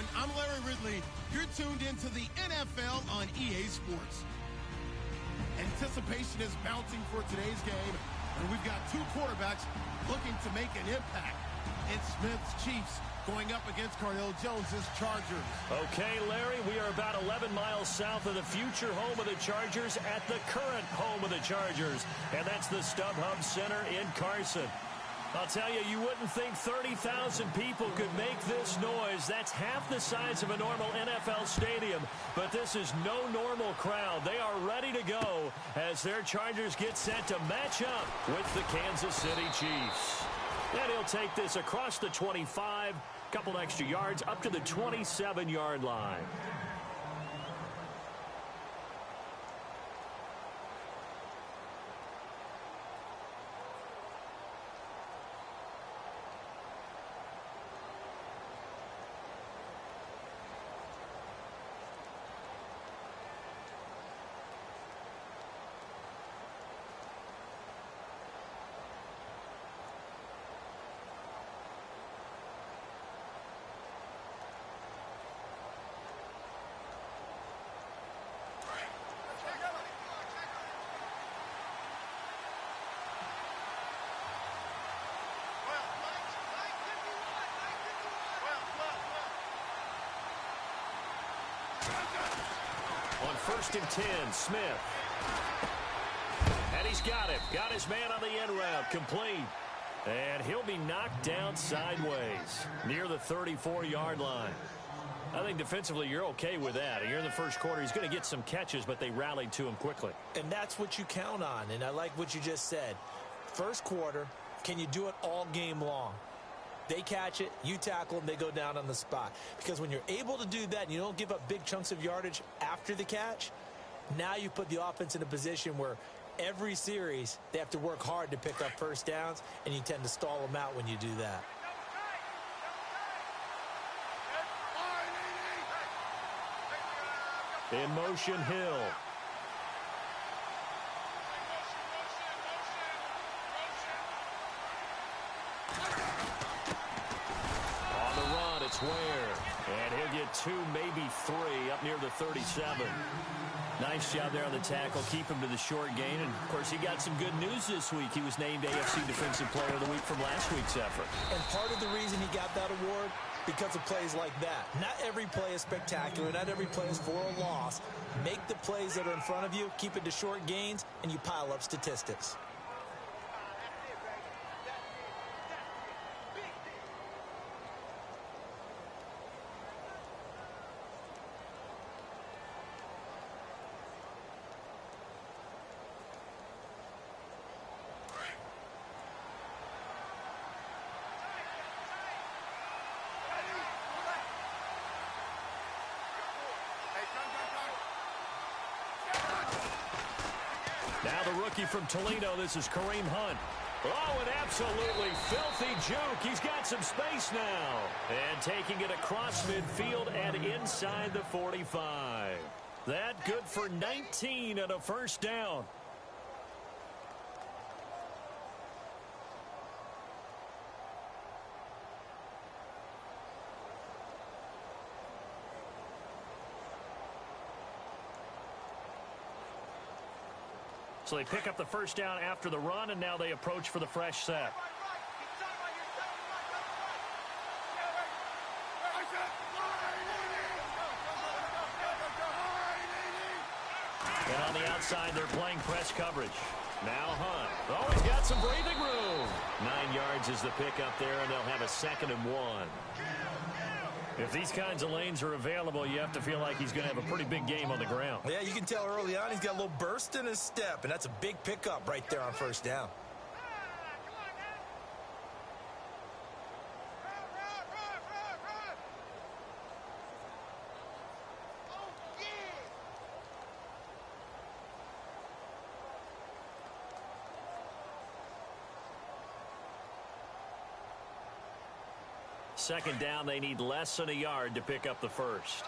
everyone. I'm Larry Ridley. You're tuned into the NFL on EA Sports. Anticipation is mounting for today's game, and we've got two quarterbacks looking to make an impact. It's Smith's Chiefs going up against Cardale Jones's Chargers. Okay, Larry, we are about 11 miles south of the future home of the Chargers at the current home of the Chargers, and that's the StubHub Center in Carson. I'll tell you, you wouldn't think 30,000 people could make this noise. That's half the size of a normal NFL stadium. But this is no normal crowd. They are ready to go as their Chargers get set to match up with the Kansas City Chiefs. And he'll take this across the 25, couple extra yards, up to the 27-yard line. On 1st and 10, Smith. And he's got it. Got his man on the end route. Complete. And he'll be knocked down sideways near the 34-yard line. I think defensively you're okay with that. You're in the first quarter. He's going to get some catches, but they rallied to him quickly. And that's what you count on, and I like what you just said. First quarter, can you do it all game long? They catch it, you tackle them, they go down on the spot. Because when you're able to do that and you don't give up big chunks of yardage after the catch, now you put the offense in a position where every series they have to work hard to pick up first downs, and you tend to stall them out when you do that. In motion, Hill. It's Ware, and he'll get 2, maybe 3, up near the 37. Nice job there on the tackle. Keep him to the short gain, and, of course, he got some good news this week. He was named AFC Defensive Player of the Week from last week's effort. And part of the reason he got that award, because of plays like that. Not every play is spectacular. Not every play is for a loss. Make the plays that are in front of you, keep it to short gains, and you pile up statistics. Now the rookie from Toledo, this is Kareem Hunt. Oh, an absolutely filthy juke. He's got some space now. And taking it across midfield and inside the 45. That good for 19 and a first down. So they pick up the first down after the run, and now they approach for the fresh set. And on the outside, they're playing press coverage. Now Hunt. Oh, he's got some breathing room. 9 yards is the pickup there, and they'll have a 2nd and 1. If these kinds of lanes are available, you have to feel like he's going to have a pretty big game on the ground. Yeah, you can tell early on he's got a little burst in his step, and that's a big pickup right there on first down. Second down, they need less than a yard to pick up the first.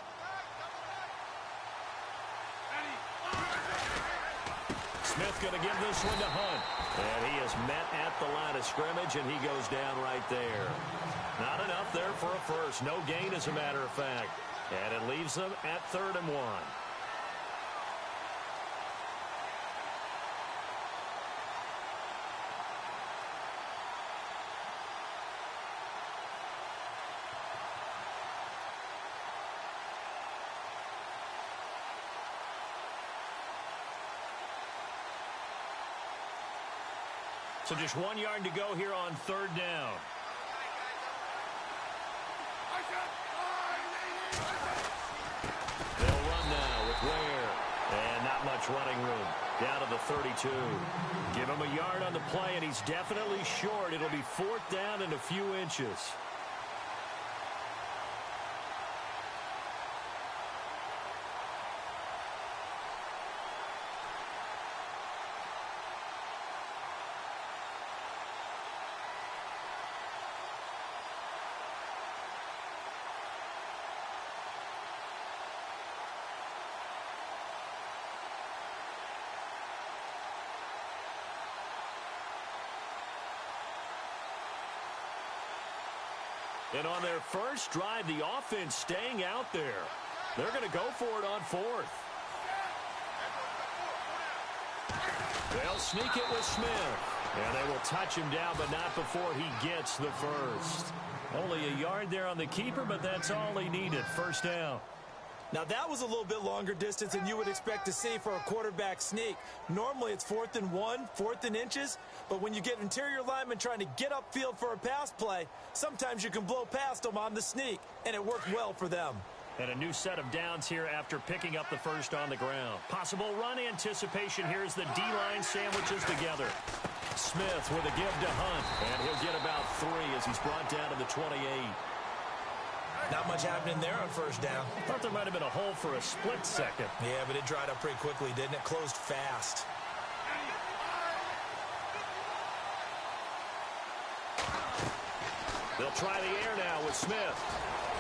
Smith going to give this one to Hunt. And he is met at the line of scrimmage, and he goes down right there. Not enough there for a first. No gain, as a matter of fact. And it leaves them at 3rd and 1. So just 1 yard to go here on 3rd down. They'll run now with Ware. And not much running room. Down to the 32. Give him a yard on the play, and he's definitely short. It'll be 4th down and a few inches. And on their first drive, the offense staying out there. They're going to go for it on 4th. They'll sneak it with Smith. And they will touch him down, but not before he gets the first. Only a yard there on the keeper, but that's all he needed. 1st down. Now, that was a little bit longer distance than you would expect to see for a quarterback sneak. Normally, it's 4th and 1, 4th and inches. But when you get interior linemen trying to get upfield for a pass play, sometimes you can blow past them on the sneak, and it worked well for them. And a new set of downs here after picking up the first on the ground. Possible run anticipation here as the D-line sandwiches together. Smith with a give to Hunt, and he'll get about 3 as he's brought down to the 28. Not much happening there on 1st down. Thought there might have been a hole for a split second. Yeah, but it dried up pretty quickly, didn't it? Closed fast. They'll try the air now with Smith.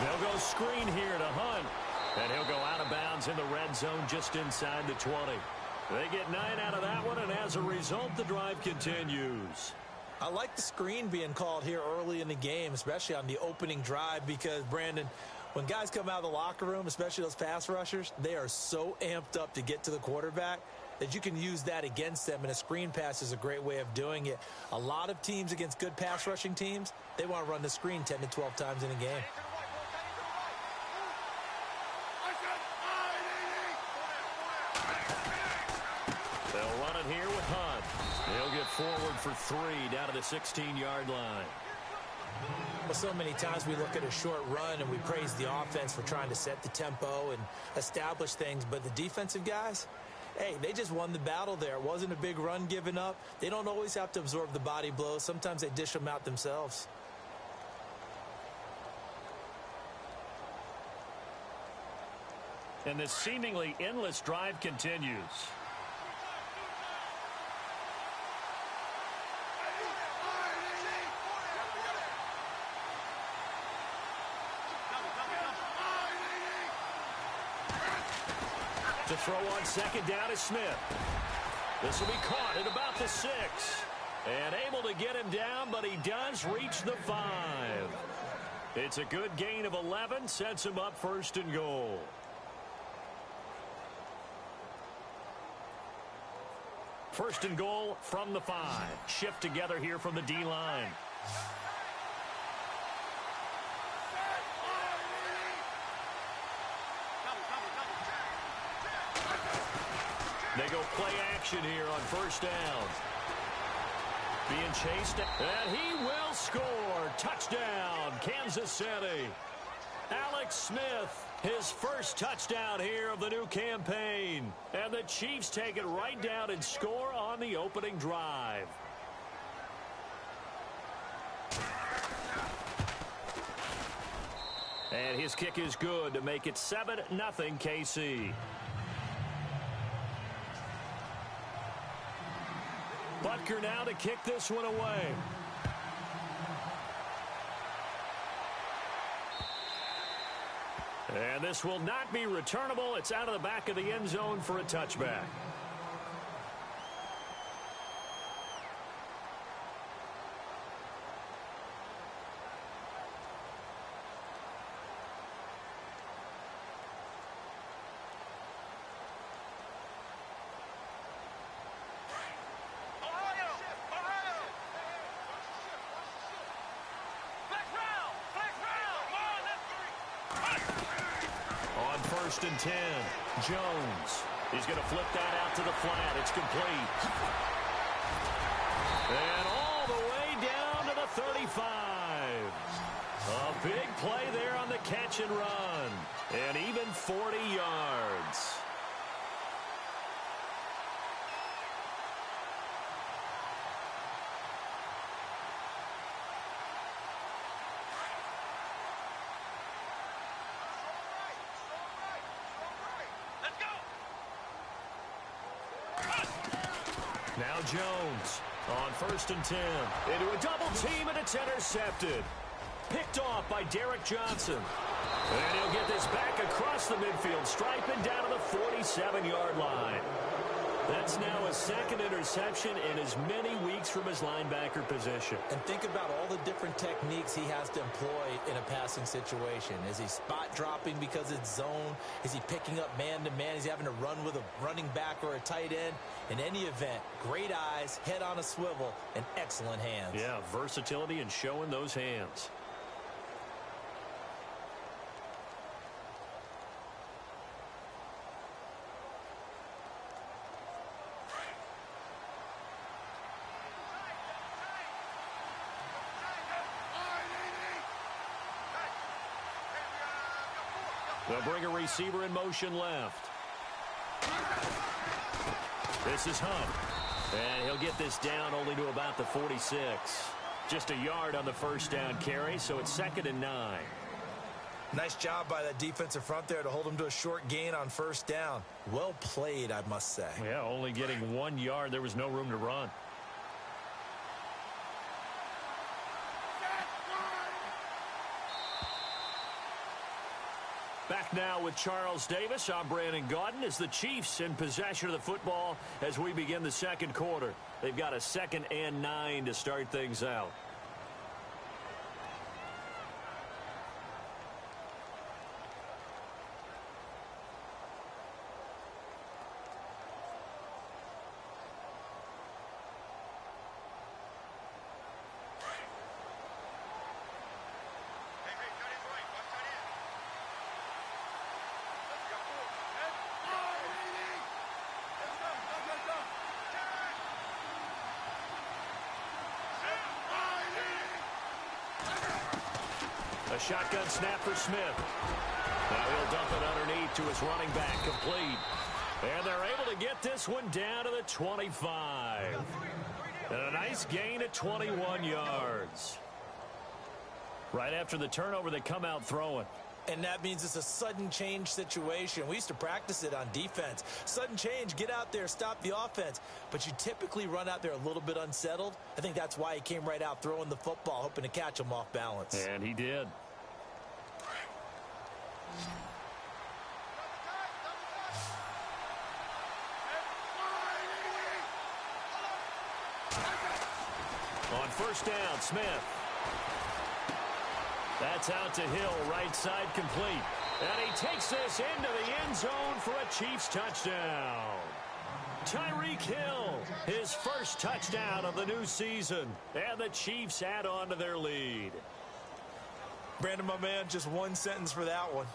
They'll go screen here to Hunt. And he'll go out of bounds in the red zone just inside the 20. They get 9 out of that one, and as a result, the drive continues. I like the screen being called here early in the game, especially on the opening drive, because, Brandon, when guys come out of the locker room, especially those pass rushers, they are so amped up to get to the quarterback that you can use that against them, and a screen pass is a great way of doing it. A lot of teams against good pass rushing teams, they want to run the screen 10 to 12 times in a game. They'll run it here with Hunt. He'll get forward for 3 down to the 16-yard line. Well, so many times we look at a short run and we praise the offense for trying to set the tempo and establish things, but the defensive guys, hey, they just won the battle there. It wasn't a big run given up. They don't always have to absorb the body blows. Sometimes they dish them out themselves. And this seemingly endless drive continues. To throw on 2nd down is Smith. This will be caught at about the 6. And able to get him down, but he does reach the 5. It's a good gain of 11, sets him up 1st and goal. First and goal from the 5. Shift together here from the D-line. They go play action here on 1st down. Being chased, and he will score. Touchdown, Kansas City. Alex Smith, his first touchdown here of the new campaign. And the Chiefs take it right down and score on the opening drive. And his kick is good to make it 7-0 KC. Butker now to kick this one away. And this will not be returnable. It's out of the back of the end zone for a touchback. first and 10. Jones. He's going to flip that out to the flat. It's complete. And all the way down to the 35. A big play there on the catch and run. And even 40 yards. Now Jones on first and 10. Into a double team, and it's intercepted. Picked off by Derek Johnson. And he'll get this back across the midfield stripe and down to the 47-yard line. That's now a second interception in as many weeks from his linebacker position. And think about all the different techniques he has to employ in a passing situation. Is he spot dropping because it's zone? Is he picking up man-to-man? Is he having to run with a running back or a tight end? In any event, great eyes, head on a swivel, and excellent hands. Yeah, versatility and showing those hands. They'll bring a receiver in motion left. This is Hunt. And he'll get this down only to about the 46. Just a yard on the first down carry, so it's 2nd and 9. Nice job by that defensive front there to hold him to a short gain on first down. Well played, I must say. Yeah, only getting 1 yard. There was no room to run. Back now with Charles Davis. I'm Brandon Gaudin as the Chiefs in possession of the football as we begin the second quarter. They've got a 2nd and 9 to start things out. A shotgun snap for Smith. Now he'll dump it underneath to his running back, complete. And they're able to get this one down to the 25. And a nice gain at 21 yards. Right after the turnover, they come out throwing. And that means it's a sudden change situation. We used to practice it on defense. Sudden change, get out there, stop the offense. But you typically run out there a little bit unsettled. I think that's why he came right out throwing the football, hoping to catch him off balance. And he did. On first down, Smith. That's out to Hill, right side complete. And he takes this into the end zone for a Chiefs touchdown. Tyreek Hill, his first touchdown of the new season. And the Chiefs add on to their lead. Brandon, my man, just one sentence for that one.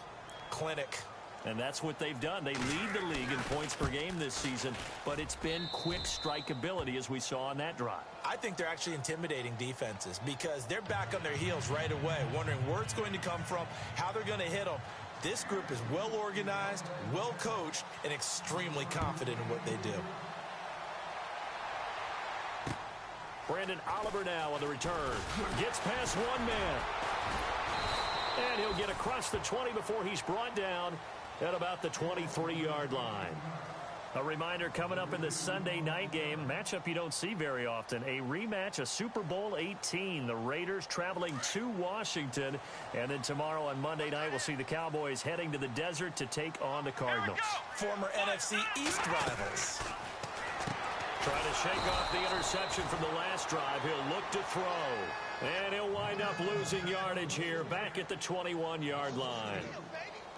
Clinic. And that's what they've done. They lead the league in points per game this season, but it's been quick strikeability as we saw on that drive. I think they're actually intimidating defenses because they're back on their heels right away, wondering where it's going to come from, how they're going to hit them. This group is well organized, well coached, and extremely confident in what they do. Brandon Oliver now on the return. Gets past one man. And he'll get across the 20 before he's brought down at about the 23-yard line. A reminder coming up in the Sunday night game, matchup you don't see very often, a rematch of Super Bowl 18. The Raiders traveling to Washington. And then tomorrow on Monday night, we'll see the Cowboys heading to the desert to take on the Cardinals. Former NFC East rivals. Trying to shake off the interception from the last drive. He'll look to throw. And he'll wind up losing yardage here back at the 21-yard line.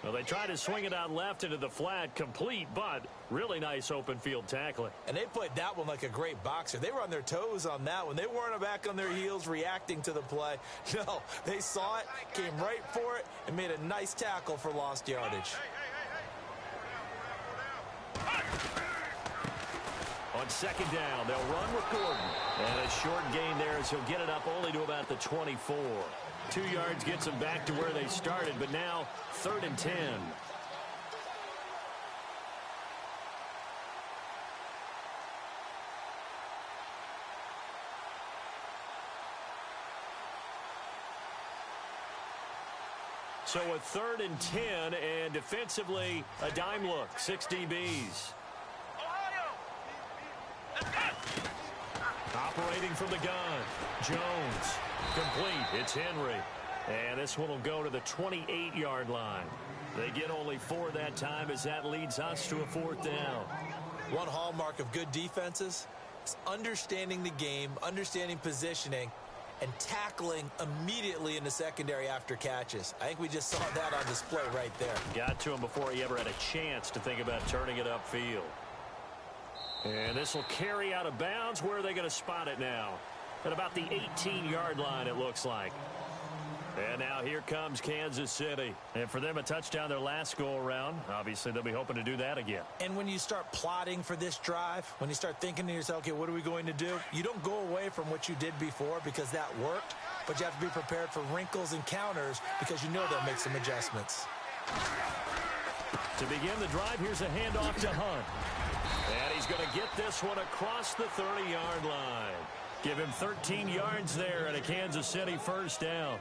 Well, they tried to swing it out left into the flat, complete, but really nice open field tackling. And they played that one like a great boxer. They were on their toes on that one. They weren't back on their heels reacting to the play. No, they saw it, came right for it, and made a nice tackle for lost yardage. On second down, they'll run with Gordon. And a short gain there as he'll get it up only to about the 24. 2 yards gets them back to where they started, but now 3rd and 10. So a 3rd and 10, and defensively, a dime look, 6 DBs. Operating from the gun, Jones, complete, it's Henry. And this one will go to the 28-yard line. They get only 4 that time as that leads us to a 4th down. One hallmark of good defenses is understanding the game, understanding positioning, and tackling immediately in the secondary after catches. I think we just saw that on display right there. Got to him before he ever had a chance to think about turning it upfield. And this will carry out of bounds. Where are they going to spot it now? At about the 18-yard line, it looks like. And now here comes Kansas City. And for them, a touchdown their last go-around. Obviously, they'll be hoping to do that again. And when you start plotting for this drive, when you start thinking to yourself, okay, what are we going to do? You don't go away from what you did before because that worked, but you have to be prepared for wrinkles and counters because you know they'll make some adjustments. To begin the drive, here's a handoff to Hunt. And he's going to get this one across the 30-yard line. Give him 13 yards there and a Kansas City 1st down.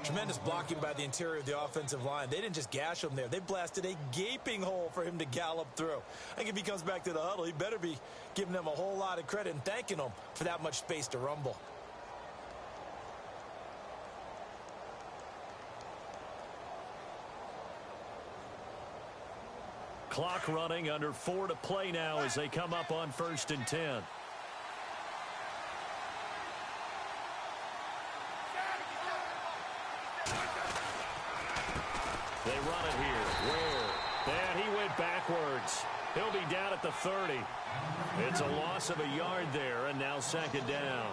Tremendous blocking by the interior of the offensive line. They didn't just gash him there. They blasted a gaping hole for him to gallop through. I think if he comes back to the huddle, he better be giving them a whole lot of credit and thanking them for that much space to rumble. Clock running, under 4 to play now as they come up on 1st and 10. They run it here. Where? And he went backwards. He'll be down at the 30. It's a loss of a yard there, and now 2nd down.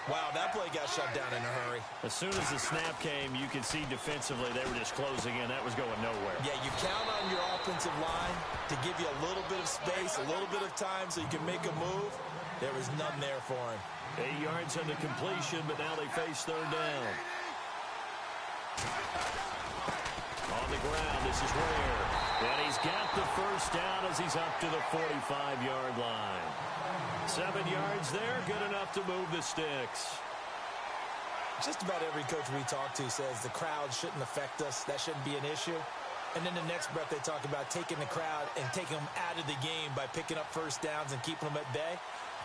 Wow, that play got shut down in a hurry. As soon as the snap came, you could see defensively they were just closing in. That was going nowhere. Yeah, you count on your offensive line to give you a little bit of space, a little bit of time so you can make a move. There was none there for him. 8 yards on the completion, but now they face 3rd down. On the ground, this is Ware. And he's got the 1st down as he's up to the 45-yard line. 7 yards there, good enough to move the sticks. Just about every coach we talk to says the crowd shouldn't affect us. That shouldn't be an issue. And then the next breath they talk about taking the crowd and taking them out of the game by picking up 1st downs and keeping them at bay.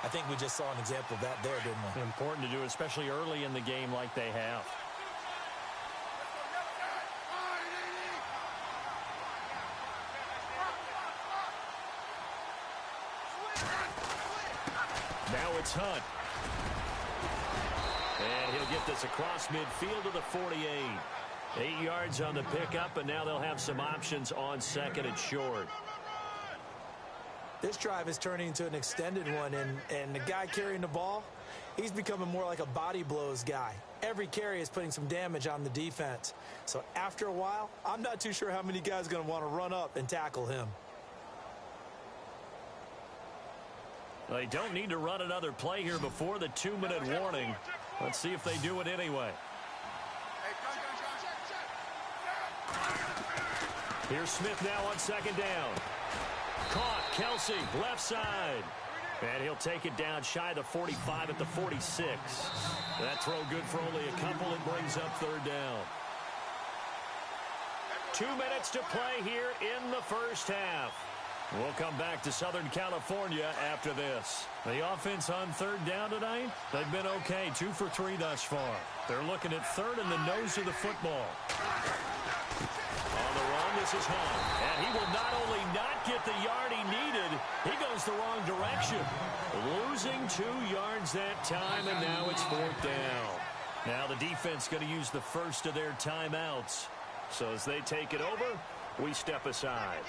I think we just saw an example of that there, didn't we? Important to do, especially early in the game like they have. Now it's Hunt. And he'll get this across midfield to the 48. 8 yards on the pickup, and now they'll have some options on 2nd and short. This drive is turning into an extended one, and the guy carrying the ball, he's becoming more like a body blows guy. Every carry is putting some damage on the defense. So after a while, I'm not too sure how many guys are going to want to run up and tackle him. They don't need to run another play here before the 2-minute warning. Let's see if they do it anyway. Here's Smith now on 2nd down. Caught, Kelsey, left side. And he'll take it down shy of the 45 at the 46. That throw good for only a couple. It brings up 3rd down. 2 minutes to play here in the 1st half. We'll come back to Southern California after this. The offense on 3rd down tonight, they've been okay. 2 for 3 thus far. They're looking at 3rd in the nose of the football. On the run, this is Hunt. And he will not only not get the yard he needed, he goes the wrong direction. Losing 2 yards that time, and now it's 4th down. Now the defense going to use the first of their timeouts. So as they take it over, we step aside.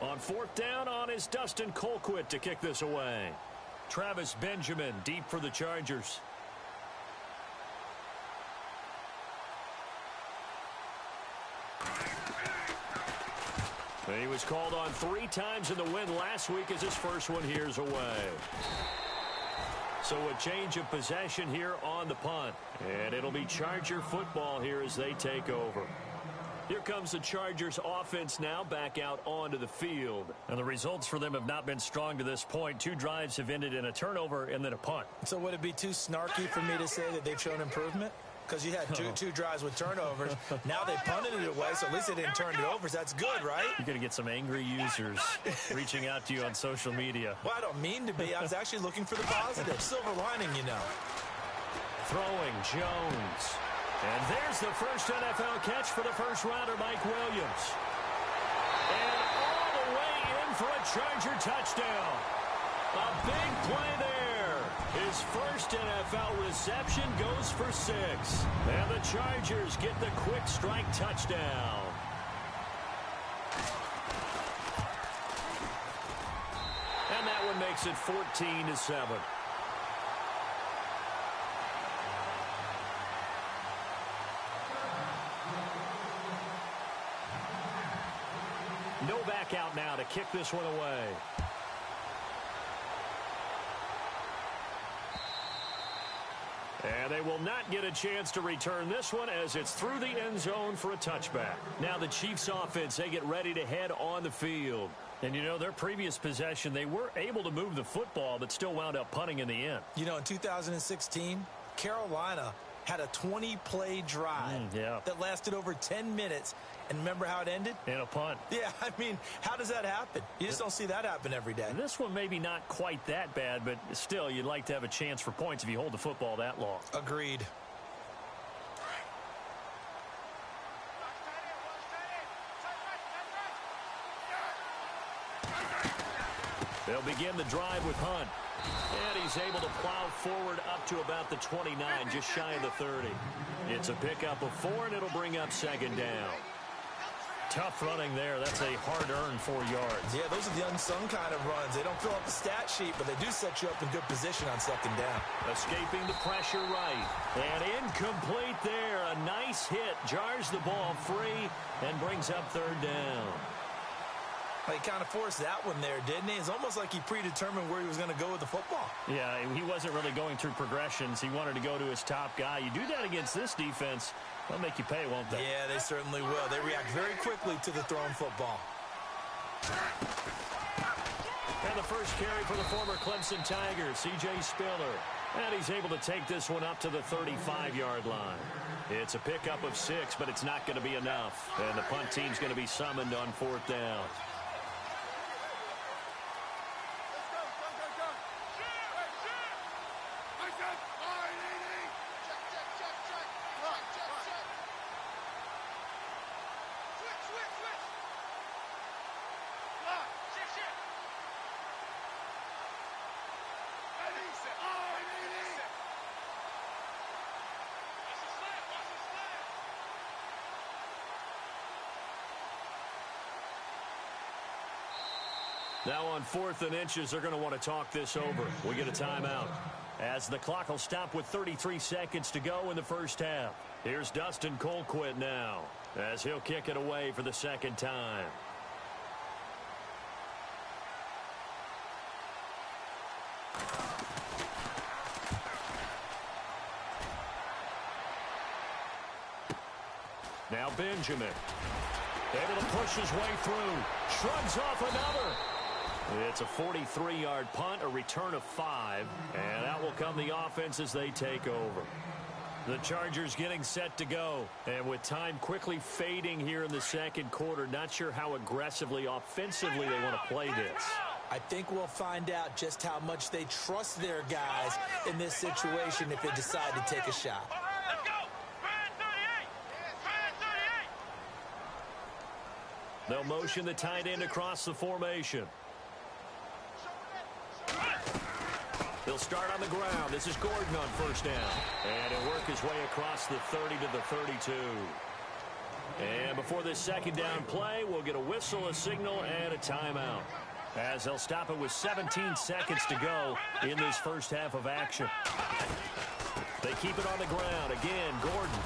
On 4th down, on is Dustin Colquitt to kick this away. Travis Benjamin deep for the Chargers. He was called on 3 times in the win last week as his first one here's away. So a change of possession here on the punt. And it'll be Charger football here as they take over. Here comes the Chargers offense now back out onto the field. And the results for them have not been strong to this point. 2 drives have ended in a turnover and then a punt. So would it be too snarky for me to say that they've shown improvement? Because you had two drives with turnovers. Now they punted it away, so at least they didn't turn it over. So that's good, right? You're going to get some angry users reaching out to you on social media. Well, I don't mean to be. I was actually looking for the positive. Silver lining, you know. Throwing Jones. And there's the first NFL catch for the first rounder, Mike Williams. And all the way in for a Charger touchdown. A big play there. His first NFL reception goes for 6. And the Chargers get the quick strike touchdown. And that one makes it 14-7. No back out now to kick this one away. And they will not get a chance to return this one as it's through the end zone for a touchback. Now the Chiefs offense, they get ready to head on the field. And, you know, their previous possession, they were able to move the football but still wound up punting in the end. You know, in 2016, Carolina had a 20-play drive that lasted over 10 minutes. And remember how it ended? In a punt. Yeah, I mean, how does that happen? You just don't see that happen every day. And this one maybe not quite that bad, but still, you'd like to have a chance for points if you hold the football that long. Agreed. They'll begin the drive with Hunt. And he's able to plow forward up to about the 29, just shy of the 30. It's a pickup of 4, and it'll bring up second down. Tough running there. That's a hard-earned 4 yards. Yeah, those are the unsung kind of runs. They don't fill up the stat sheet, but they do set you up in good position on second down. Escaping the pressure right. And incomplete there. A nice hit. Jars the ball free and brings up third down. He kind of forced that one there, didn't he? It's almost like he predetermined where he was going to go with the football. Yeah, he wasn't really going through progressions. He wanted to go to his top guy. You do that against this defense, they'll make you pay, won't they? Yeah, they certainly will. They react very quickly to the thrown football. And the first carry for the former Clemson Tigers, C.J. Spiller. And he's able to take this one up to the 35-yard line. It's a pickup of 6, but it's not going to be enough. And the punt team's going to be summoned on 4th down. Now on 4th and inches, they're going to want to talk this over. We get a timeout as the clock will stop with 33 seconds to go in the first half. Here's Dustin Colquitt now as he'll kick it away for the second time. Now Benjamin able to push his way through. Shrugs off another. It's a 43-yard punt, a return of 5, and out will come the offense as they take over. The Chargers getting set to go, and with time quickly fading here in the second quarter, not sure how aggressively, offensively they want to play this. I think we'll find out just how much they trust their guys in this situation if they decide to take a shot. They'll motion the tight end across the formation. They'll start on the ground. This is Gordon on first down. And he'll work his way across the 30 to the 32. And before this second down play, we'll get a whistle, a signal, and a timeout. as they'll stop it with 17 seconds to go in this first half of action. They keep it on the ground. Again, Gordon.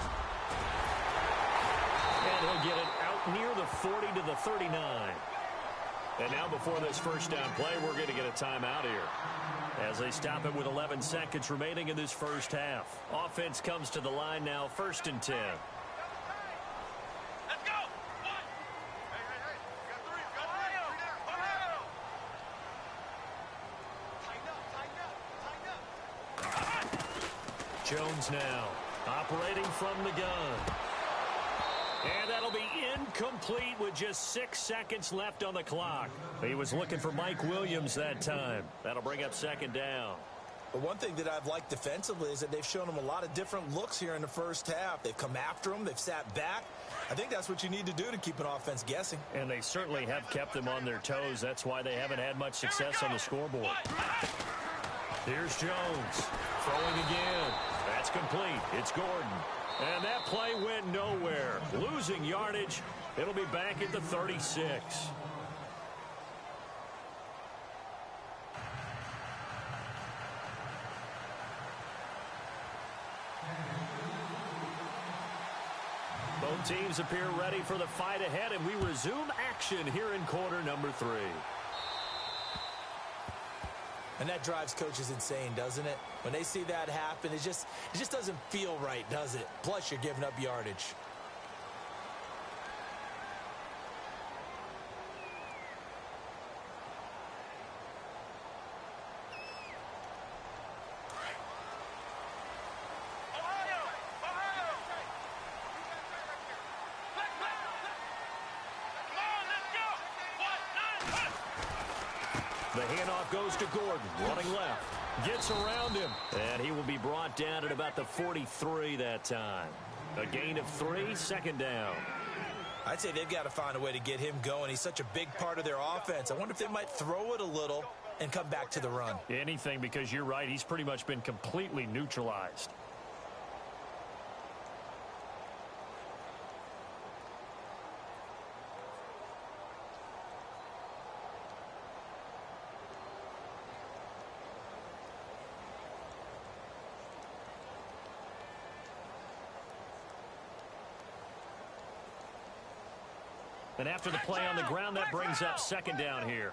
And he'll get it out near the 40 to the 39. And now before this first down play, we're going to get a timeout here, as they stop it with 11 seconds remaining in this first half. Offense comes to the line now, 1st and 10. Let's go! Jones now operating from the gun. And that'll be incomplete with just 6 seconds left on the clock. He was looking for Mike Williams that time. That'll bring up 2nd down. But one thing that I've liked defensively is that they've shown him a lot of different looks here in the first half. They've come after him. They've sat back. I think that's what you need to do to keep an offense guessing. And they certainly have kept them on their toes. That's why they haven't had much success on the scoreboard. Here's Jones. Throwing again. That's complete. It's Gordon. And that play went nowhere. Losing yardage. It'll be back at the 36. Both teams appear ready for the fight ahead, and we resume action here in quarter number 3. And that drives coaches insane, doesn't it? When they see that happen, it just doesn't feel right, does it? Plus, you're giving up yardage. The handoff goes to Gordon, running left. Gets around him, and he will be brought down at about the 43 that time. A gain of 3, 2nd down. I'd say they've got to find a way to get him going. He's such a big part of their offense. I wonder if they might throw it a little and come back to the run. Anything, because you're right. He's pretty much been completely neutralized. And after the play on the ground, that brings up 2nd down here.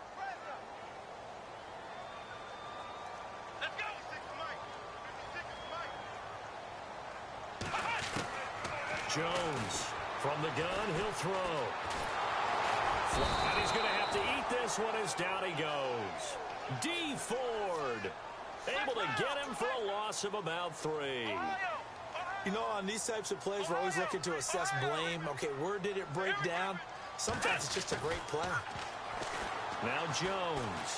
Jones from the gun, he'll throw. And he's going to have to eat this one as down he goes. D. Ford able to get him for a loss of about 3. You know, on these types of plays, we're always looking to assess blame. Okay, where did it break down? Sometimes it's just a great play. Now Jones.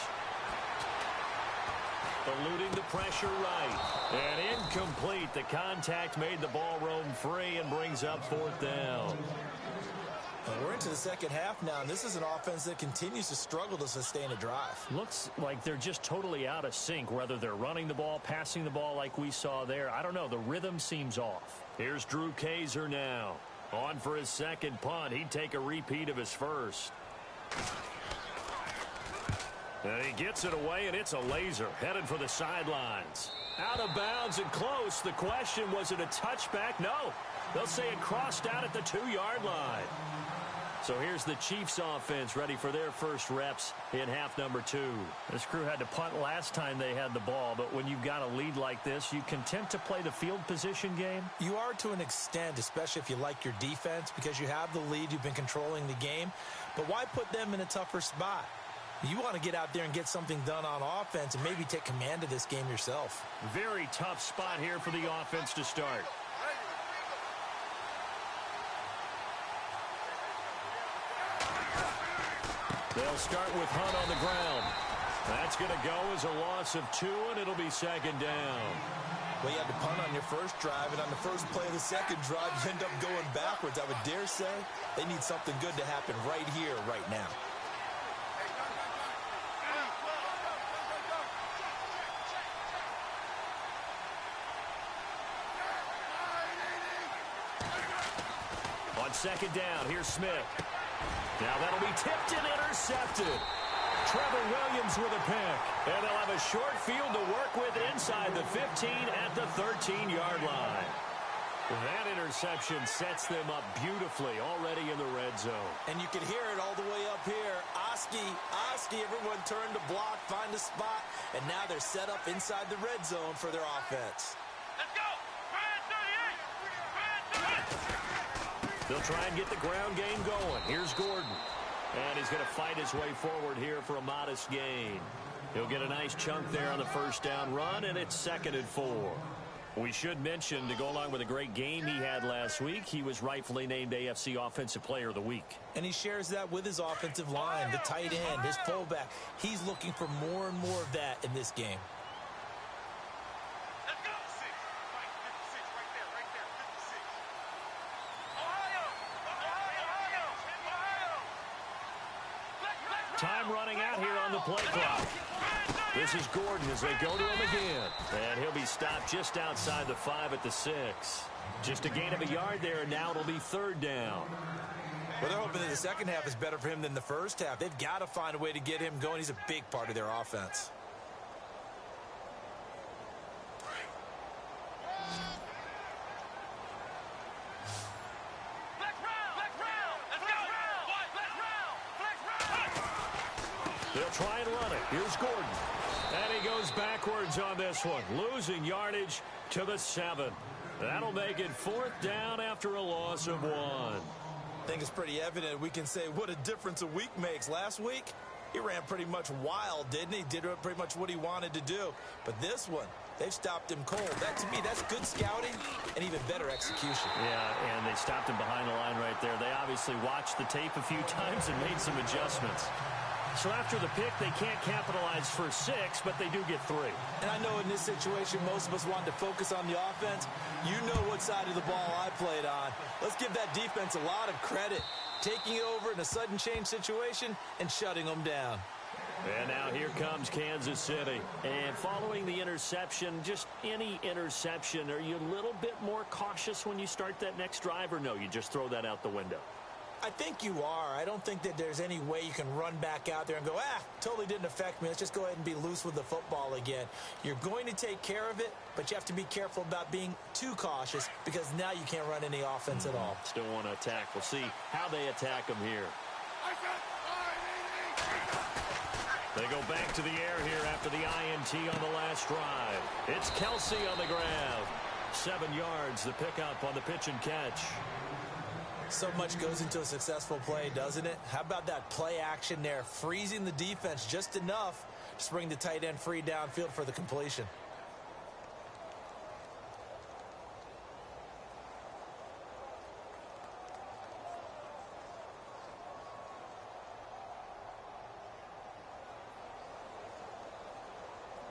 Eluding the pressure right. And incomplete. The contact made the ball roam free and brings up 4th down. Well, we're into the second half now, and this is an offense that continues to struggle to sustain a drive. Looks like they're just totally out of sync, whether they're running the ball, passing the ball like we saw there. I don't know. The rhythm seems off. Here's Drew Kaiser now. On for his 2nd punt. He'd take a repeat of his first. And he gets it away, and it's a laser headed for the sidelines. Out of bounds and close. The question, was it a touchback? No. They'll say it crossed out at the 2-yard line. So here's the Chiefs offense ready for their first reps in half number 2. This crew had to punt last time they had the ball, but when you've got a lead like this, you content to play the field position game? You are to an extent, especially if you like your defense, because you have the lead, you've been controlling the game. But why put them in a tougher spot? You want to get out there and get something done on offense and maybe take command of this game yourself. Very tough spot here for the offense to start. They'll start with Hunt on the ground. That's going to go as a loss of 2, and it'll be 2nd down. Well, you had to punt on your first drive, and on the first play of the second drive, you end up going backwards. I would dare say they need something good to happen right here, right now. On 2nd down, here's Smith. Now that'll be tipped and intercepted. Trevor Williams with a pick. And they'll have a short field to work with inside the 15 at the 13-yard line. That interception sets them up beautifully already in the red zone. And you can hear it all the way up here. Oski, everyone turned to block, find a spot, and now they're set up inside the red zone for their offense. Let's go! They'll try and get the ground game going. Here's Gordon. And he's going to fight his way forward here for a modest gain. He'll get a nice chunk there on the first down run, and it's 2nd and 4. We should mention, to go along with a great game he had last week, he was rightfully named AFC Offensive Player of the Week. And he shares that with his offensive line, the tight end, his fullback. He's looking for more and more of that in this game. Let's go! 56 right there, 56. Ohio! Time running out here on the play clock. This is Gordon as they go to him again. And he'll be stopped just outside the 5 at the 6. Just a gain of a yard there, and now it'll be 3rd down. Well, they're hoping that the second half is better for him than the first half. They've got to find a way to get him going. He's a big part of their offense. They'll try and run it. Here's Gordon. And he goes backwards on this one, losing yardage to the 7. That'll make it 4th down after a loss of 1. I think it's pretty evident. We can say what a difference a week makes. Last week, he ran pretty much wild, didn't he? Did pretty much what he wanted to do. But this one, they've stopped him cold. That, to me, that's good scouting and even better execution. Yeah, and they stopped him behind the line right there. They obviously watched the tape a few times and made some adjustments. So after the pick, they can't capitalize for 6, but they do get 3. And I know in this situation, most of us wanted to focus on the offense. You know what side of the ball I played on. Let's give that defense a lot of credit. Taking it over in a sudden change situation and shutting them down. And now here comes Kansas City. And following the interception, just any interception, are you a little bit more cautious when you start that next drive, or no, you just throw that out the window? I think you are. I don't think that there's any way you can run back out there and go, totally didn't affect me. Let's just go ahead and be loose with the football again. You're going to take care of it, but you have to be careful about being too cautious because now you can't run any offense at all. Still want to attack. We'll see how they attack them here. They go back to the air here after the INT on the last drive. It's Kelsey on the ground. 7 yards, the pickup on the pitch and catch. So much goes into a successful play, doesn't it? How about that play action there? Freezing the defense just enough to bring the tight end free downfield for the completion.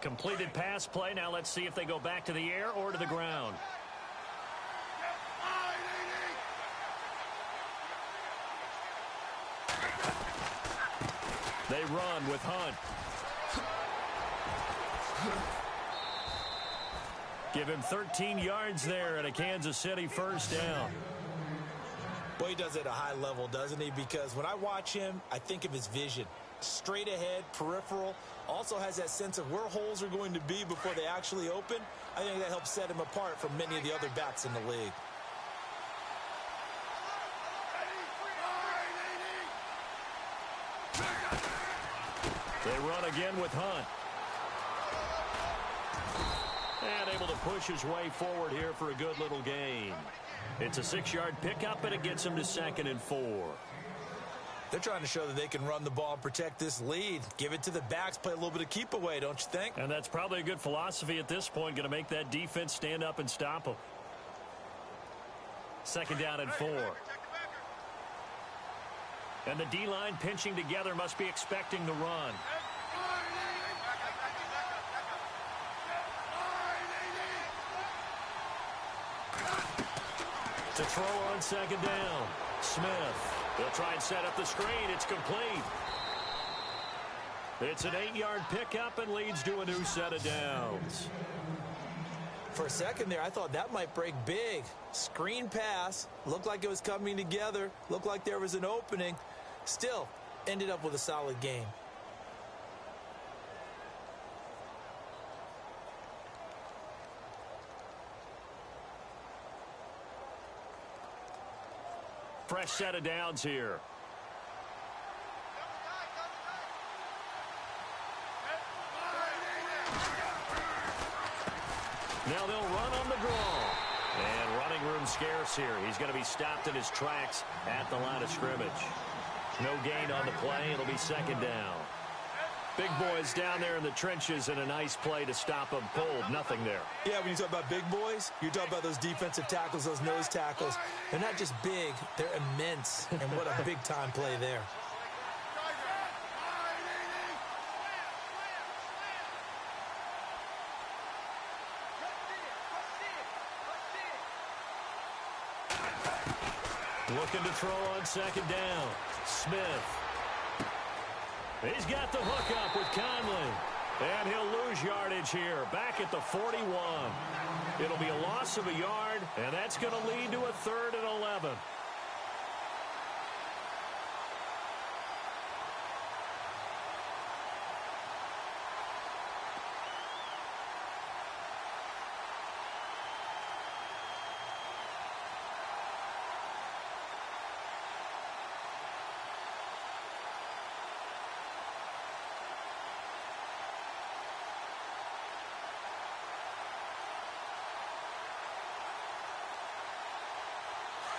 Completed pass play. Now let's see if they go back to the air or to the ground. They run with Hunt. Give him 13 yards there at a Kansas City first down. Boy, he does it at a high level, doesn't he? Because when I watch him, I think of his vision. Straight ahead, peripheral. Also has that sense of where holes are going to be before they actually open. I think that helps set him apart from many of the other backs in the league. They run again with Hunt. And able to push his way forward here for a good little gain. It's a 6-yard pickup, and it gets him to 2nd and 4. They're trying to show that they can run the ball and protect this lead. Give it to the backs, play a little bit of keep away, don't you think? And that's probably a good philosophy at this point, going to make that defense stand up and stop them. 2nd down and 4. And the D-line pinching together must be expecting the run. To throw on 2nd down. Smith. They'll try and set up the screen. It's complete. It's an 8-yard pickup and leads to a new set of downs. For a second there, I thought that might break big. Screen pass. Looked like it was coming together. Looked like there was an opening. Still, ended up with a solid game. Fresh set of downs here. Now they'll run on the draw. And running room scarce here. He's going to be stopped in his tracks at the line of scrimmage. No gain on the play. It'll be second down. Big boys down there in the trenches, and a nice play to stop them cold. Nothing there. Yeah, when you talk about big boys, you talk about those defensive tackles, those nose tackles. They're not just big, they're immense. And what a big-time play there. Looking to throw on second down. Smith. He's got the hook up with Conley. And he'll lose yardage here, back at the 41. It'll be a loss of a yard, and that's going to lead to a 3rd and 11.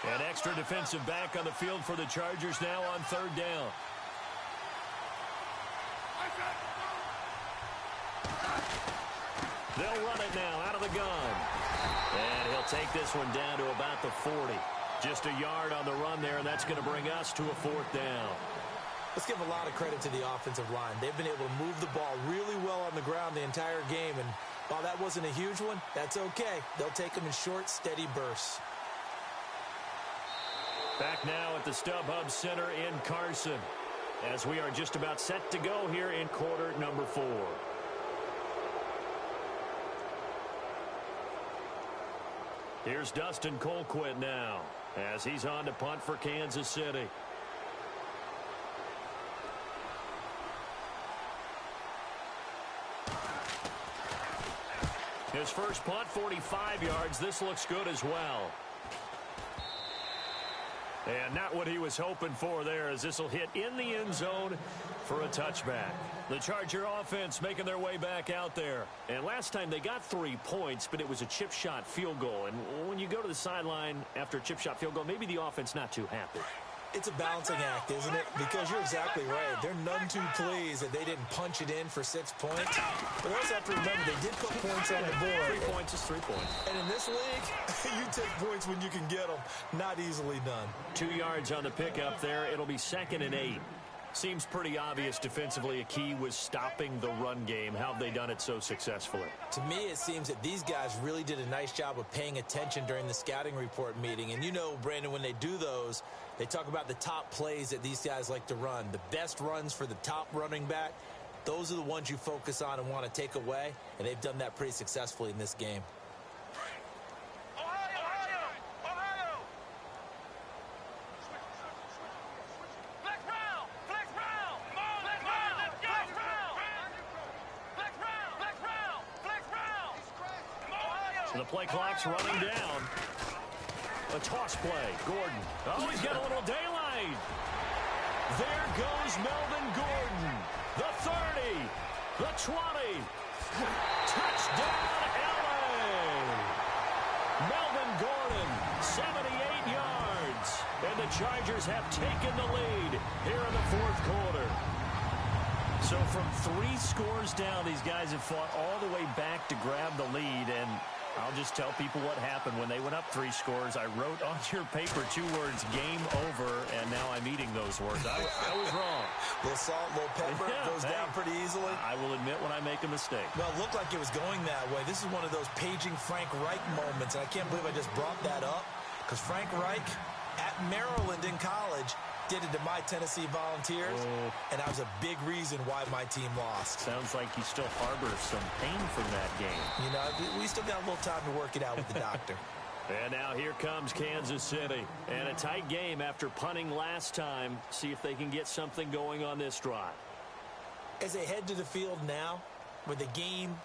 An extra defensive back on the field for the Chargers now on 3rd down. They'll run it now out of the gun. And he'll take this one down to about the 40. Just a yard on the run there, and that's going to bring us to a 4th down. Let's give a lot of credit to the offensive line. They've been able to move the ball really well on the ground the entire game. And while that wasn't a huge one, that's okay. They'll take them in short, steady bursts. Back now at the StubHub Center in Carson, as we are just about set to go here in quarter number 4. Here's Dustin Colquitt now, as he's on to punt for Kansas City. His first punt, 45 yards. This looks good as well. And not what he was hoping for there, as this will hit in the end zone for a touchback. The Charger offense making their way back out there. And last time they got 3 points, but it was a chip shot field goal. And when you go to the sideline after a chip shot field goal, maybe the offense not too happy. It's a balancing act, isn't it? Because you're exactly right. They're none too pleased that they didn't punch it in for 6 points. But they also have to remember they did put points on the board. 3 points is 3 points. And in this league, you take points when you can get them. Not easily done. 2 yards on the pickup there. It'll be 2nd and 8. Seems pretty obvious defensively a key was stopping the run game. How have they done it so successfully? To me, it seems that these guys really did a nice job of paying attention during the scouting report meeting. And you know, Brandon, when they do those, they talk about the top plays that these guys like to run. The best runs for the top running back, those are the ones you focus on and want to take away. And they've done that pretty successfully in this game. The play clock's running down. A toss play. Gordon. Oh, he's got a little daylight. There goes Melvin Gordon. The 30. The 20. Touchdown, LA. Melvin Gordon, 78 yards. And the Chargers have taken the lead here in the 4th quarter. So from 3 scores down, these guys have fought all the way back to grab the lead. And I'll just tell people what happened when they went up 3 scores. I wrote on your paper 2 words, game over, and now I'm eating those words. I was wrong. A little salt, a little pepper, goes down pretty easily. I will admit when I make a mistake. Well, it looked like it was going that way. This is one of those paging Frank Reich moments, and I can't believe I just brought that up, because Frank Reich at Maryland in college did it to my Tennessee Volunteers, and that was a big reason why my team lost. Sounds like you still harbor some pain from that game. You know, we still got a little time to work it out with the doctor. And now here comes Kansas City. And a tight game after punting last time. See if they can get something going on this drive. As they head to the field now, with the game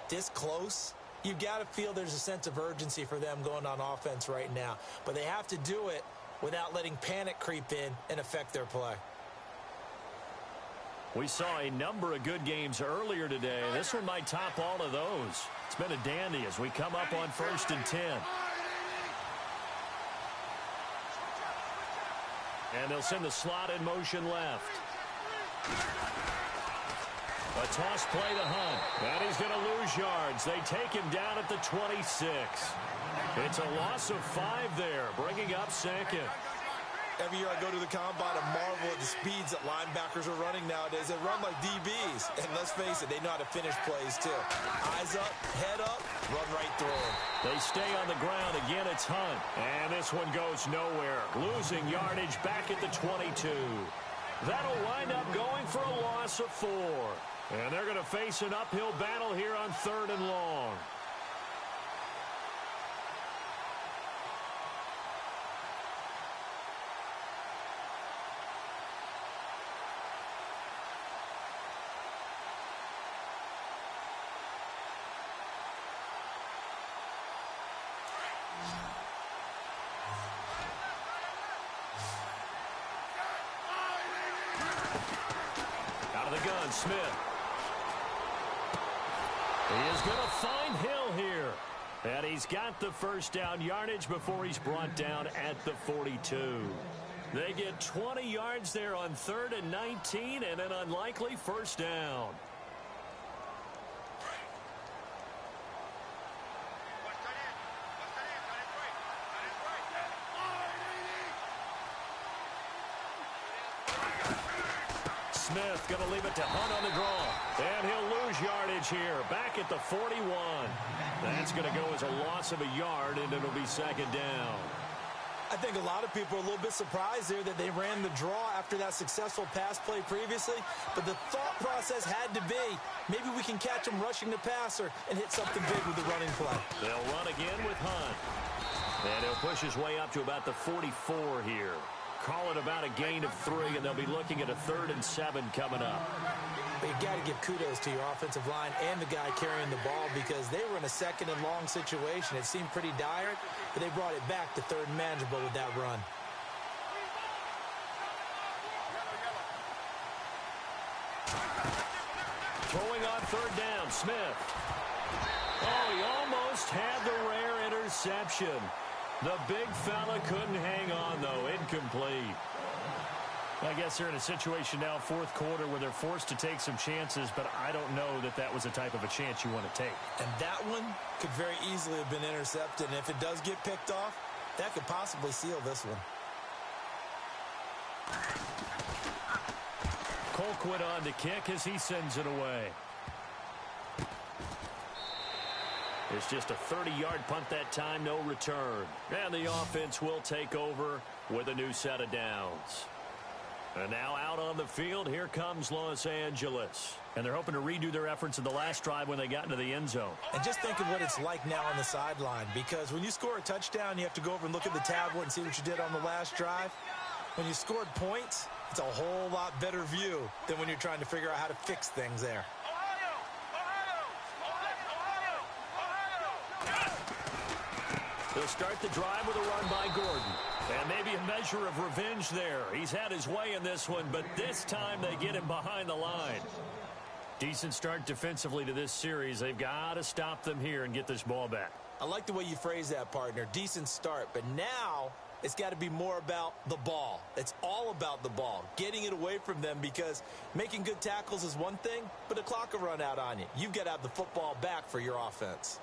this close, you've got to feel there's a sense of urgency for them going on offense right now. But they have to do it without letting panic creep in and affect their play. We saw a number of good games earlier today. This one might top all of those. It's been a dandy as we come up on 1st and 10. And they'll send the slot in motion left. A toss play to Hunt. And he's going to lose yards. They take him down at the 26. It's a loss of 5 there, bringing up 2nd. Every year I go to the combine and marvel at the speeds that linebackers are running nowadays. They run like DBs. And let's face it, they know how to finish plays too. Eyes up, head up, run right through them. They stay on the ground. Again, it's Hunt. And this one goes nowhere. Losing yardage back at the 22. That'll wind up going for a loss of 4. And they're going to face an uphill battle here on 3rd and long. Out of the gun, Smith. He is going to find Hill here. And he's got the first down yardage before he's brought down at the 42. They get 20 yards there on 3rd and 19 and an unlikely first down. Smith going to leave it to Hunt on the draw. And he'll lose yardage here. Back at the 41. That's going to go as a loss of a yard, and it'll be 2nd down. I think a lot of people are a little bit surprised there that they ran the draw after that successful pass play previously. But the thought process had to be, maybe we can catch him rushing the passer and hit something big with the running play. They'll run again with Hunt. And he'll push his way up to about the 44 here. Call it about a gain of 3, and they'll be looking at a 3rd and 7 coming up. But you got to give kudos to your offensive line and the guy carrying the ball because they were in a 2nd and long situation. It seemed pretty dire, but they brought it back to 3rd and manageable with that run. Throwing on 3rd down, Smith. Oh, he almost had the rare interception. The big fella couldn't hang on, though. Incomplete. I guess they're in a situation now, 4th quarter, where they're forced to take some chances, but I don't know that that was the type of a chance you want to take. And that one could very easily have been intercepted, and if it does get picked off, that could possibly seal this one. Colquitt on to kick as he sends it away. It's just a 30-yard punt that time, no return. And the offense will take over with a new set of downs. And now out on the field, here comes Los Angeles. And they're hoping to redo their efforts in the last drive when they got into the end zone. And just think of what it's like now on the sideline, because when you score a touchdown, you have to go over and look at the tablet and see what you did on the last drive. When you scored points, it's a whole lot better view than when you're trying to figure out how to fix things there. They'll start the drive with a run by Gordon. And maybe a measure of revenge there. He's had his way in this one, but this time they get him behind the line. Decent start defensively to this series. They've got to stop them here and get this ball back. I like the way you phrase that, partner. Decent start, but now it's got to be more about the ball. It's all about the ball, getting it away from them, because making good tackles is one thing, but the clock will run out on you. You've got to have the football back for your offense.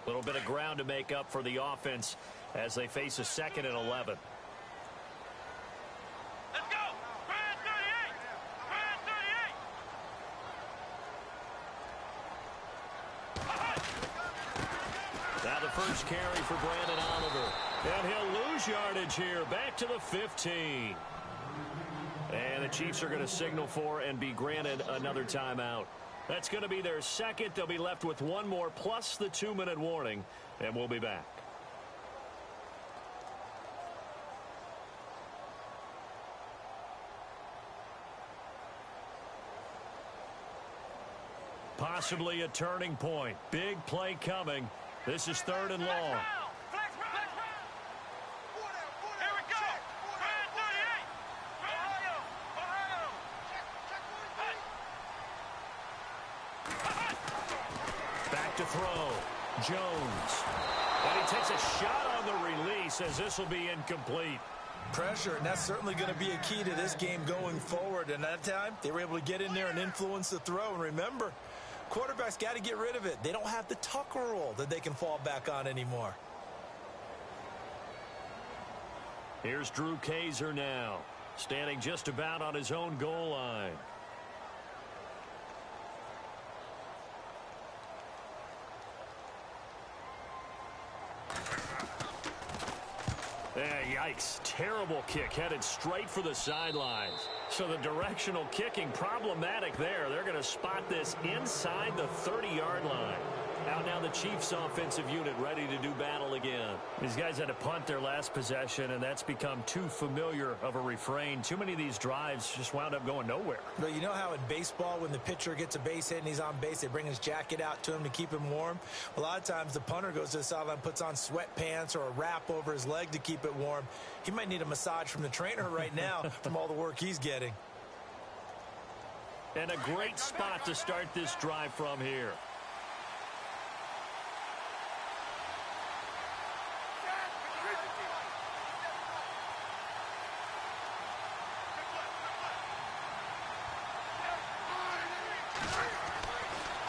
A little bit of ground to make up for the offense as they face a 2nd and 11. Let's go! Grand 38! Grand 38! Now the first carry for Brandon Oliver. And he'll lose yardage here. Back to the 15. And the Chiefs are going to signal for and be granted another timeout. That's going to be their 2nd. They'll be left with one more plus the 2-minute warning. And we'll be back. Possibly a turning point. Big play coming. This is 3rd and long. Back to throw. Jones. And he takes a shot on the release as this will be incomplete. Pressure, and that's certainly going to be a key to this game going forward. And that time, they were able to get in there and influence the throw. And remember, quarterbacks got to get rid of it. They don't have the Tucker rule that they can fall back on anymore. Here's Drew Kaiser now, standing just about on his own goal line. Yikes. Terrible kick headed straight for the sidelines. So the directional kicking problematic there. They're going to spot this inside the 30-yard line. Out now the Chiefs offensive unit ready to do battle again. These guys had to punt their last possession, and that's become too familiar of a refrain. Too many of these drives just wound up going nowhere. But you know how in baseball when the pitcher gets a base hit and he's on base, they bring his jacket out to him to keep him warm? A lot of times the punter goes to the sideline, puts on sweatpants or a wrap over his leg to keep it warm. He might need a massage from the trainer right now from all the work he's getting. And a great spot to start this drive from here.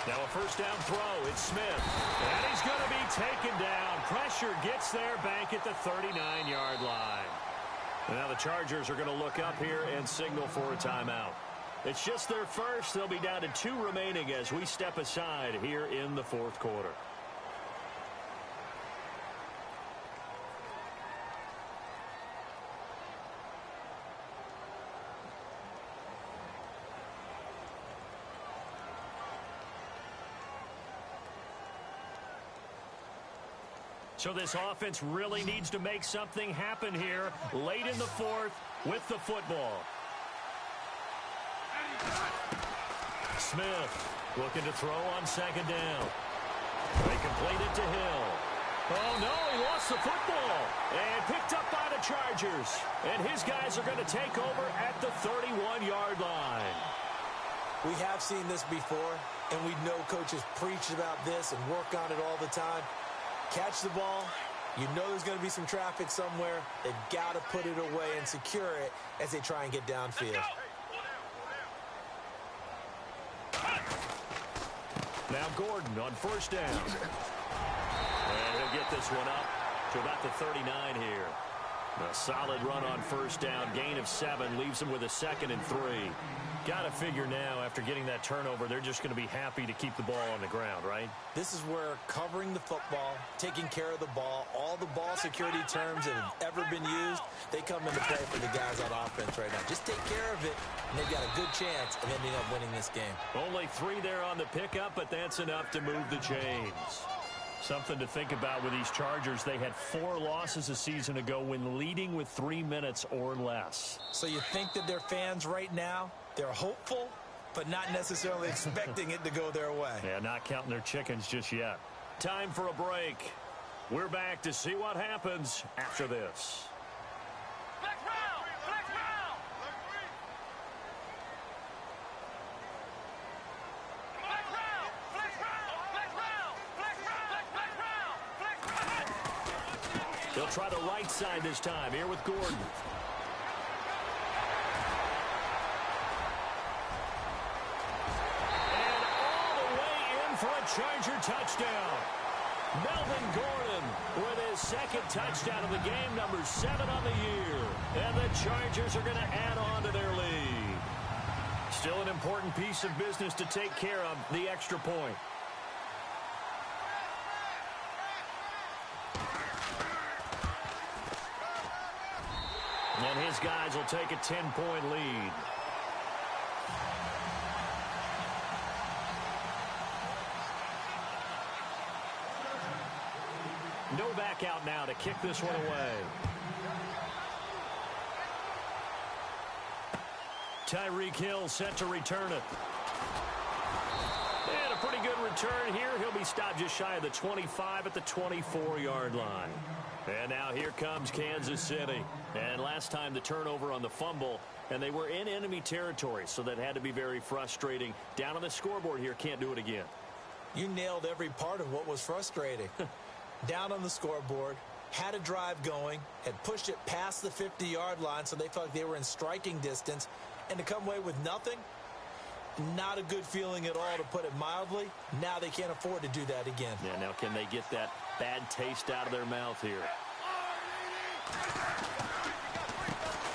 Now a first down throw. It's Smith. And he's going to be taken down. Pressure gets there back at the 39-yard line. And now the Chargers are going to look up here and signal for a timeout. It's just their first. They'll be down to 2 remaining as we step aside here in the 4th quarter. So this offense really needs to make something happen here late in the 4th with the football. Smith looking to throw on 2nd down. They complete it to Hill. Oh, no, he lost the football. And picked up by the Chargers. And his guys are going to take over at the 31-yard line. We have seen this before, and we know coaches preach about this and work on it all the time. Catch the ball. You know there's going to be some traffic somewhere. They've got to put it away and secure it as they try and get downfield. Now Gordon on 1st down. And he'll get this one up to about the 39 here. A solid run on 1st down. Gain of 7 leaves them with a 2nd and 3. Got to figure now, after getting that turnover, they're just going to be happy to keep the ball on the ground, right? This is where covering the football, taking care of the ball, all the ball security terms that have ever been used, they come into play for the guys on offense right now. Just take care of it, and they've got a good chance of ending up winning this game. Only 3 there on the pickup, but that's enough to move the chains. Something to think about with these Chargers. They had 4 losses a season ago when leading with 3 minutes or less. So you think that their fans right now, they're hopeful, but not necessarily expecting it to go their way. Yeah, not counting their chickens just yet. Time for a break. We're back to see what happens after this. They'll try the right side this time. Here with Gordon. For a Charger touchdown. Melvin Gordon with his 2nd touchdown of the game, number 7 on the year. And the Chargers are going to add on to their lead. Still an important piece of business to take care of, the extra point. And his guys will take a 10-point lead. No back out now to kick this one away. Tyreek Hill set to return it. And a pretty good return here. He'll be stopped just shy of the 25 at the 24-yard line. And now here comes Kansas City. And last time the turnover on the fumble, and they were in enemy territory, so that had to be very frustrating. Down on the scoreboard here, can't do it again. You nailed every part of what was frustrating. Down on the scoreboard, had a drive going, had pushed it past the 50-yard line so they felt like they were in striking distance, and to come away with nothing, not a good feeling at all, to put it mildly. Now they can't afford to do that again. Yeah, now can they get that bad taste out of their mouth here?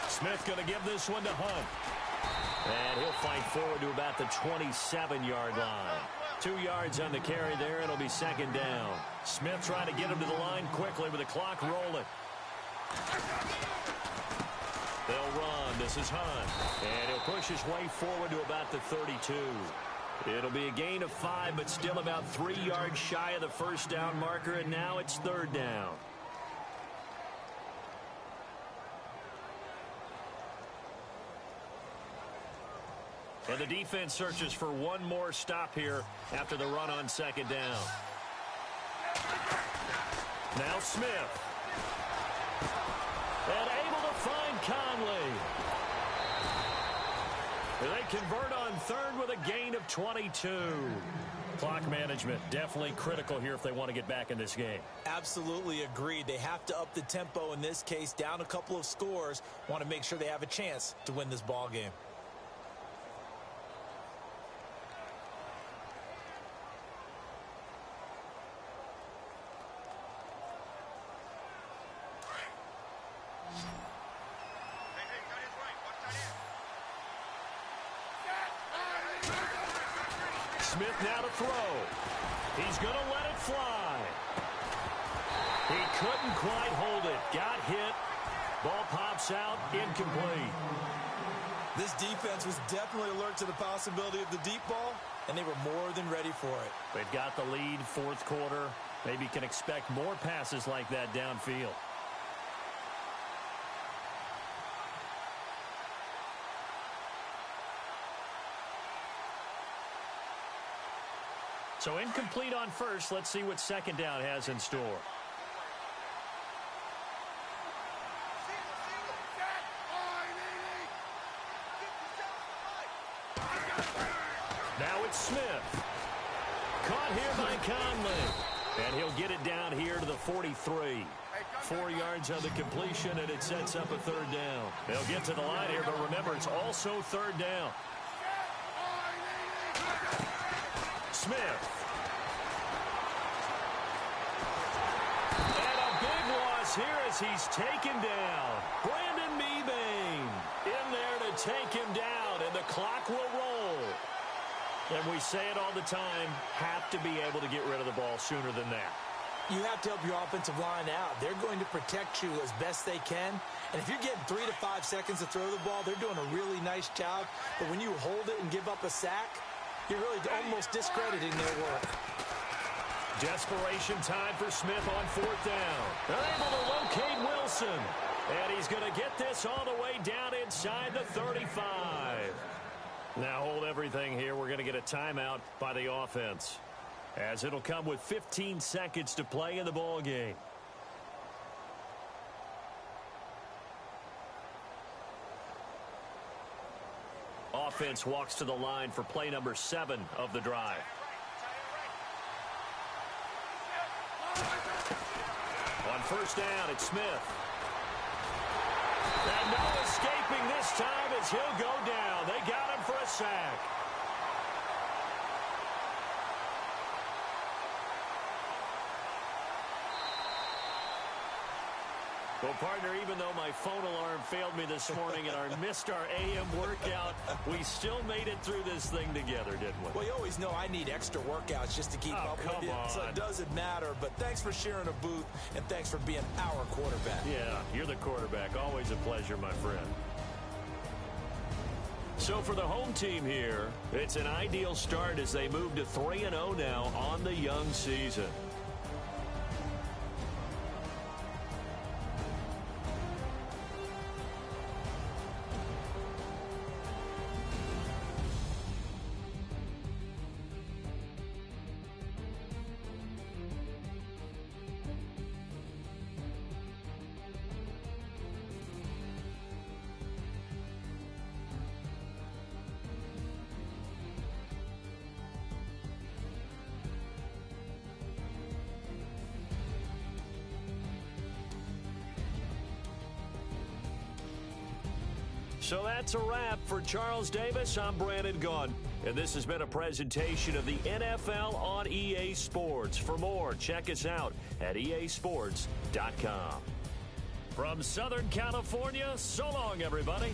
Smith going to give this one to Hunt. And he'll fight forward to about the 27-yard line. 2 yards on the carry there. It'll be second down. Smith trying to get him to the line quickly with the clock rolling. They'll run. This is Hunt. And he'll push his way forward to about the 32. It'll be a gain of 5, but still about 3 yards shy of the first down marker, and now it's third down. And the defense searches for one more stop here after the run on second down. Now Smith. And able to find Conley. And they convert on third with a gain of 22. Clock management definitely critical here if they want to get back in this game. Absolutely agreed. They have to up the tempo in this case. Down a couple of scores. Want to make sure they have a chance to win this ball game. Smith now to throw. He's going to let it fly. He couldn't quite hold it. Got hit. Ball pops out. Incomplete. This defense was definitely alert to the possibility of the deep ball, and they were more than ready for it. They've got the lead, fourth quarter. Maybe can expect more passes like that downfield. So incomplete on first. Let's see what second down has in store. Now it's Smith. Caught here by Conley. And he'll get it down here to the 43. 4 yards on the completion, and it sets up a third down. They'll get to the line here, but remember, it's also third down. Smith. And a big loss here as he's taken down. Brandon Mebane in there to take him down, and the clock will roll. And we say it all the time, have to be able to get rid of the ball sooner than that. You have to help your offensive line out. They're going to protect you as best they can. And if you're getting 3 to 5 seconds to throw the ball, they're doing a really nice job. But when you hold it and give up a sack, you're really almost discrediting their work. Desperation time for Smith on fourth down. They're able to locate Wilson. And he's going to get this all the way down inside the 35. Now hold everything here. We're going to get a timeout by the offense, as it'll come with 15 seconds to play in the ball game. Offense walks to the line for play number 7 of the drive. On first down, it's Smith. And no escaping this time as he'll go down. They got him for a sack. Well, partner, even though my phone alarm failed me this morning and I missed our AM workout, we still made it through this thing together, didn't we? Well, you always know I need extra workouts just to keep up with you. So it doesn't matter. But thanks for sharing a booth, and thanks for being our quarterback. Yeah, you're the quarterback. Always a pleasure, my friend. So for the home team here, it's an ideal start as they move to 3-0 now on the young season. So that's a wrap. For Charles Davis, I'm Brandon Gunn. And this has been a presentation of the NFL on EA Sports. For more, check us out at easports.com. From Southern California, so long, everybody.